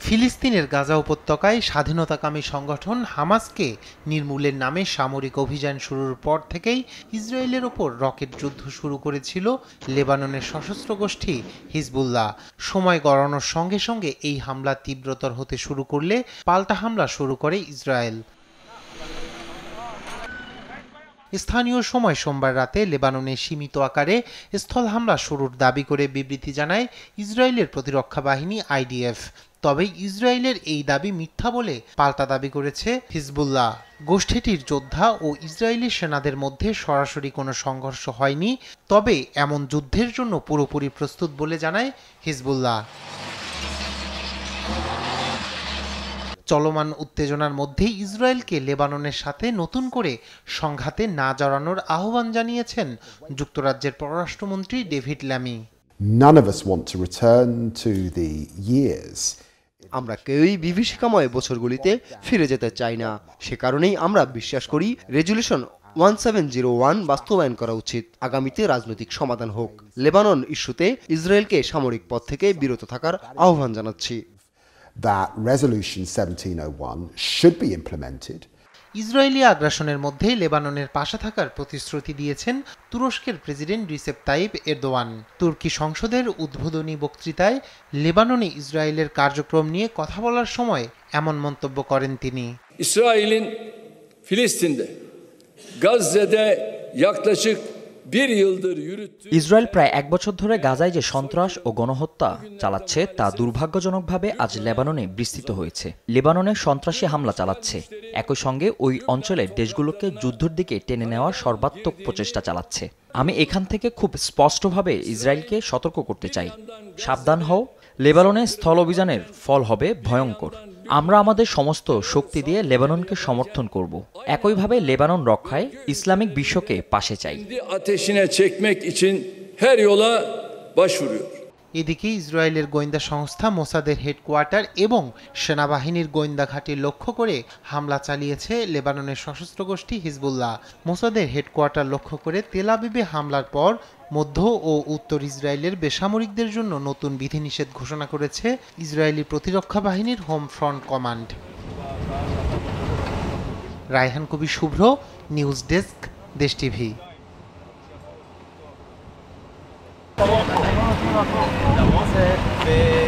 ফিলিস্তিনের গাজা উপত্যকায় স্বাধীনতাকামী সংগঠন হামাসকে নির্মূলের নামে সামরিক অভিযান শুরুর পর থেকেই ইসরায়েলের ওপর রকেট যুদ্ধ শুরু করেছিল লেবাননের সশস্ত্র গোষ্ঠী হিজবুল্লাহ। সময় গড়ানোর সঙ্গে সঙ্গে এই হামলা তীব্রতর হতে শুরু করলে পাল্টা হামলা শুরু করে ইসরায়েল। স্থানীয় সময় সোমবার রাতে লেবাননে সীমিত আকারে স্থল হামলা শুরুর দাবি করে বিবৃতি জানায় ইসরায়েলের প্রতিরক্ষা বাহিনী আইডিএফ। তবে ইসরায়েলের এই দাবি মিথ্যা বলে পাল্টা দাবি করেছে হিজবুল্লাহ। গোষ্ঠীটির যোদ্ধা ও ইসরায়েলি সেনাদের মধ্যে সরাসরি কোনো সংঘর্ষ হয়নি, তবে এমন যুদ্ধের জন্য পুরোপুরি প্রস্তুত বলে জানায় হিজবুল্লাহ। চলমান উত্তেজনার মধ্যেই ইসরায়েলকে লেবাননের সাথে নতুন করে সংঘাতে না জড়ানোর আহ্বান জানিয়েছেন যুক্তরাজ্যের পররাষ্ট্রমন্ত্রী David Lammy. None of us want to return to the years. আমরা কেউই বিভীষিকাময় বছরগুলিতে ফিরে যেতে চাই না। সে কারণেই আমরা বিশ্বাস করি রেজুলেশন 1701 বাস্তবায়ন করা উচিত। আগামীতে রাজনৈতিক সমাধান হোক। লেবানন ইস্যুতে ইসরায়েলকে সামরিক পথ থেকে বিরত থাকার আহ্বান জানাচ্ছি। That resolution 1701 should be implemented. Israeli আগ্রাসনের মধ্যে লেবাননের পাশে থাকার প্রতিশ্রুতি দিয়েছেন তুরস্কের প্রেসিডেন্ট রিসেপ তাইপ এরদোয়ান। তুর্কি সংসদের উদ্বোধনী বক্তৃতায় লেবাননে ইসরায়েলের কার্যক্রম নিয়ে কথা বলার সময় এমন মন্তব্য করেন তিনি। İsrail'in Filistin'de, Gazze'de yaklaşık bir yıldır yürüttüğü Israel প্রায় এক বছর ধরে গাজায় যে সন্ত্রাস ও গণহত্যা চালাচ্ছে তা দুর্ভাগ্যজনকভাবে আজ লেবাননে বিস্তৃত হয়েছে। লেবাননে সন্ত্রাসী হামলা চালাচ্ছে, একই সঙ্গে ওই অঞ্চলের দেশগুলোকে যুদ্ধের দিকে টেনে নেওয়ার সর্বাত্মক প্রচেষ্টা চালাচ্ছে। আমি এখান থেকে খুব স্পষ্টভাবে ইসরায়েলকে সতর্ক করতে চাই, সাবধান হও। লেবাননে স্থল অভিযানের ফল হবে ভয়ঙ্কর। আমরা আমাদের সমস্ত শক্তি দিয়ে লেবাননকে সমর্থন করব। একইভাবে লেবানন রক্ষায় ইসলামিক বিশ্বকে পাশে চাই। ateşine çekmek için her yola başvuruyor. এদিকে ইসরায়েলের গোয়েন্দা সংস্থা মোসাদের হেডকোয়ার্টার এবং সেনাবাহিনীর গোয়েন্দা ঘাঁটি লক্ষ্য করে হামলা চালিয়েছে লেবাননের সশস্ত্র গোষ্ঠী হিজবুল্লাহ। মোসাদের হেডকোয়ার্টার লক্ষ্য করে তেল আবিবে হামলার পর মধ্য ও উত্তর ইসরায়েলের বেসামরিকদের জন্য নতুন বিধিনিষেধ ঘোষণা করেছে ইসরায়েলি প্রতিরক্ষা বাহিনীর home front command. Raihan Kabi Shubhro, news desk, Desh TV. Vamos a ver.